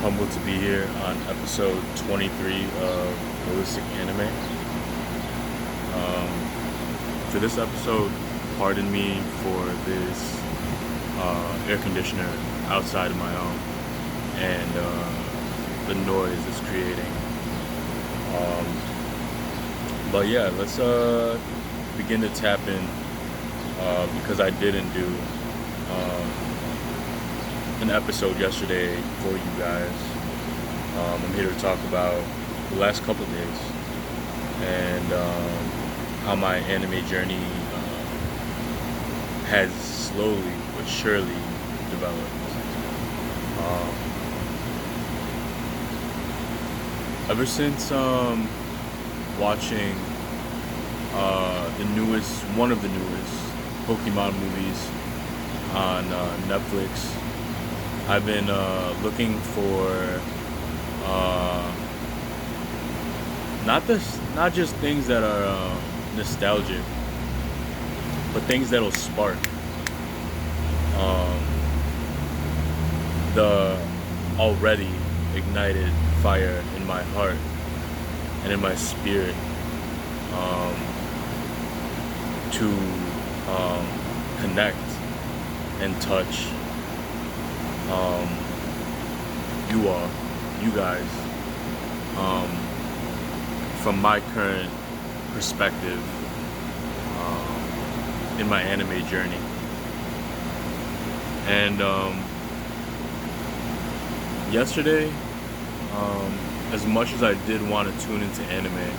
humbled to be here on episode 23 of Holistic Anime. For this episode, pardon me for this air conditioner outside of my home and the noise it's creating. But yeah, let's begin to tap in because I didn't do an episode yesterday for you guys. I'm here to talk about the last couple days and how my anime journey has slowly but surely developed. Ever since watching one of the newest Pokemon movies on Netflix, I've been looking for not just things that are nostalgic, but things that'll spark the already ignited fire in my heart and in my spirit to connect and touch you guys, from my current perspective in my anime journey. And yesterday, as much as I did want to tune into anime,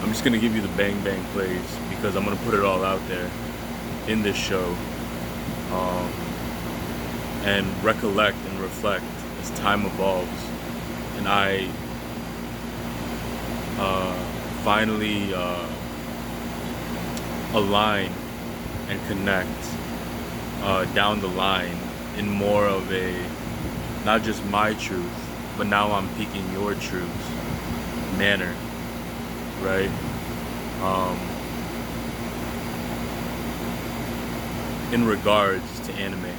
I'm just going to give you the bang bang plays because I'm going to put it all out there in this show, and recollect and reflect as time evolves and I finally align and connect down the line in more of a, not just my truth, but now I'm peeking your truths manner, right? In regards to anime.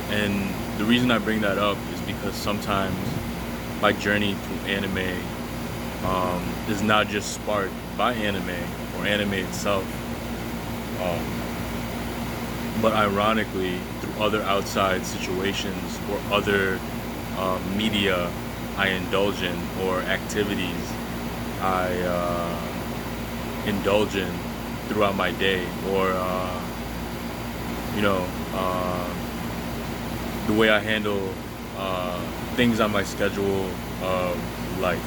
And the reason I bring that up is because sometimes my journey through anime is not just sparked by anime or anime itself, but ironically through other outside situations or other media I indulge in or activities I indulge in throughout my day, or the way I handle things on my schedule of life,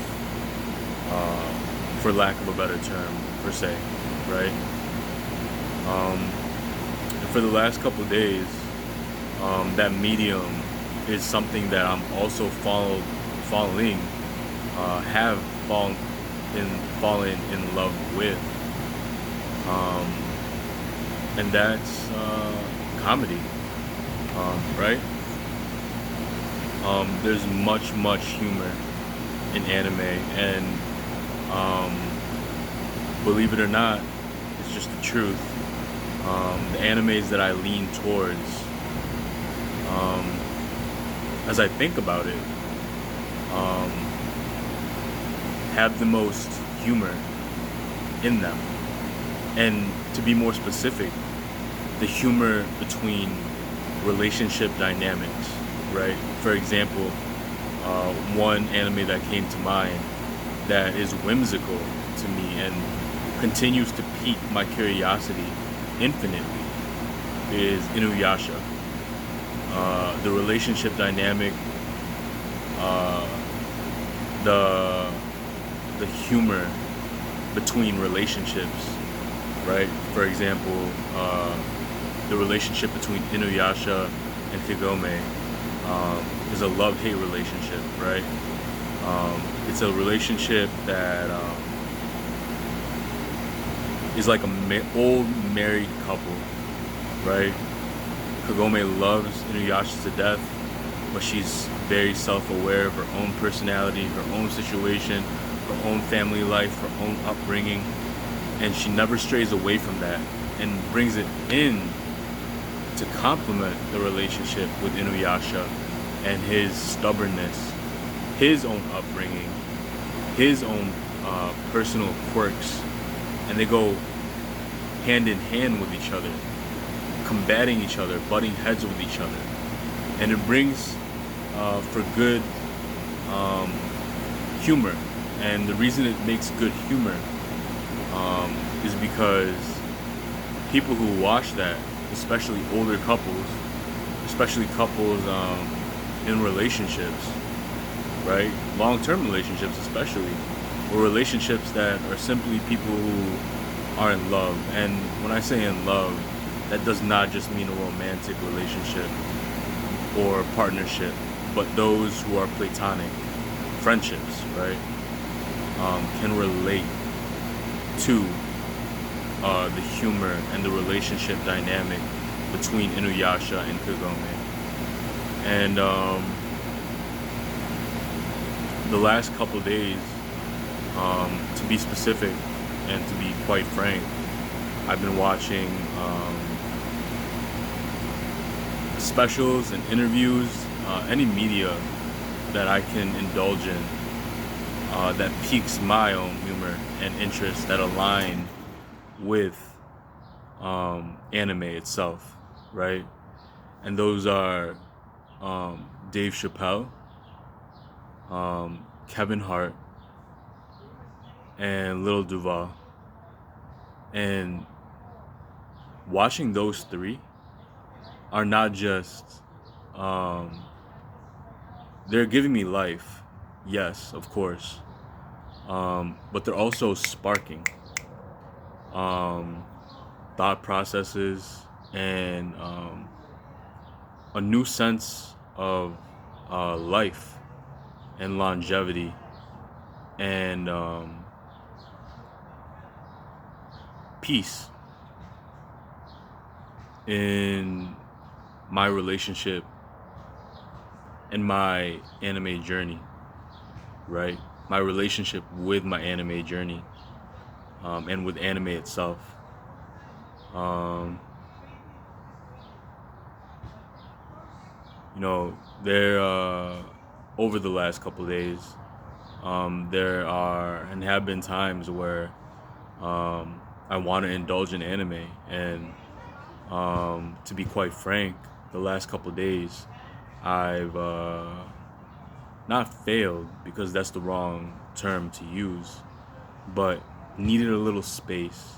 for lack of a better term per se, right? And for the last couple of days, that medium is something that I'm also have fallen in love with, and that's comedy, right? There's much humor in anime, and believe it or not, it's just the truth. The animes that I lean towards, as I think about it, have the most humor in them. And to be more specific, the humor between relationship dynamics, right? For example, one anime that came to mind that is whimsical to me and continues to pique my curiosity infinitely is Inuyasha. The relationship dynamic, the humor between relationships, right? For example, the relationship between Inuyasha and Kagome is a love-hate relationship, right? It's a relationship that is like old married couple, right? Kagome loves Inuyasha to death, but she's very self-aware of her own personality, her own situation, her own family life, her own upbringing, and she never strays away from that and brings it in to complement the relationship with Inuyasha and his stubbornness, his own upbringing, his own personal quirks, and they go hand in hand with each other, combating each other, butting heads with each other, and it brings for good humor. And the reason it makes good humor is because people who watch that, especially older couples, especially couples in relationships, right? Long-term relationships especially, or relationships that are simply people who are in love. And when I say in love, that does not just mean a romantic relationship or partnership, but those who are platonic friendships, right? Can relate to the humor and the relationship dynamic between Inuyasha and Kagome. And the last couple days, to be specific and to be quite frank, I've been watching specials and interviews, any media that I can indulge in that piques my own humor and interest that align with anime itself, right? And those are Dave Chappelle, Kevin Hart, and Lil Duval. And watching those three are not just they're giving me life, yes, of course, but they're also sparking thought processes and a new sense of life and longevity and peace in my relationship and my anime journey, right? My relationship with my anime journey and with anime itself. You know, there over the last couple of days, there are and have been times where I want to indulge in anime, and to be quite frank, the last couple of days, I've not failed because that's the wrong term to use, but needed a little space.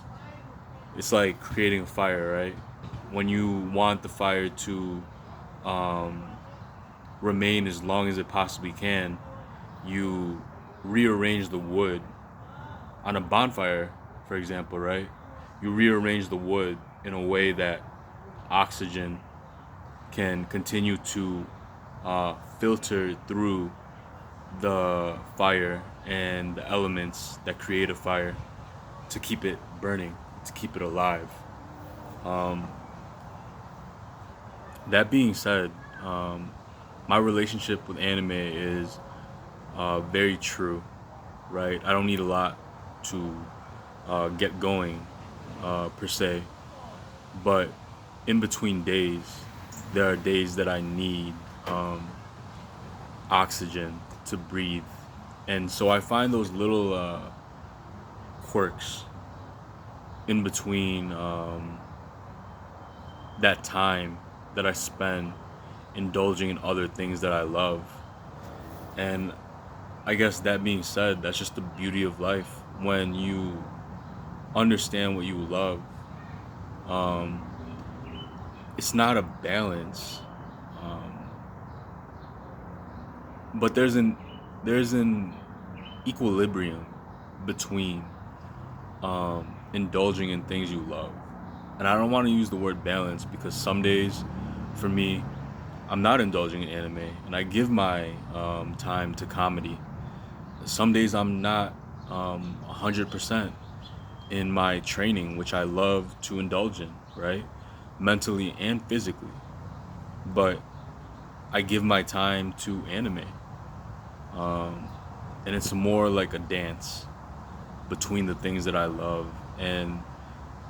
It's like creating a fire, right? When you want the fire to remain as long as it possibly can, you rearrange the wood on a bonfire, for example, right? You rearrange the wood in a way that oxygen can continue to filter through the fire and the elements that create a fire to keep it burning, to keep it alive. That being said, my relationship with anime is very true, right? I don't need a lot to get going, per se, but in between days, there are days that I need oxygen to breathe. And so I find those little quirks in between that time that I spend indulging in other things that I love. And I guess that being said, that's just the beauty of life. When you understand what you love, it's not a balance, but there's an equilibrium between indulging in things you love. And I don't want to use the word balance because some days, for me, I'm not indulging in anime, and I give my time to comedy. Some days I'm not 100% in my training, which I love to indulge in, right? Mentally and physically. But I give my time to anime. And it's more like a dance between the things that I love. And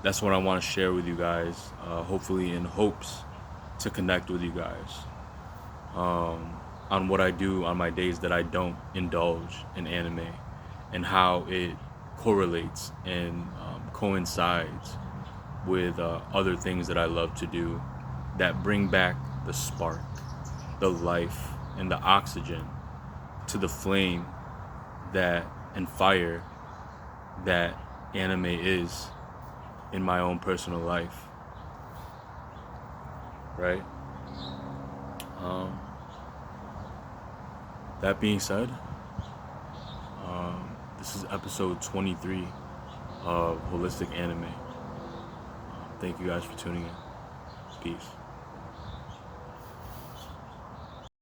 that's what I want to share with you guys, hopefully in hopes to connect with you guys on what I do on my days that I don't indulge in anime, and how it correlates and coincides with other things that I love to do that bring back the spark, the life, and the oxygen to the flame that and fire that anime is in my own personal life, right? That being said, this is episode 23 of Holistic Anime. Thank you guys for tuning in. Peace.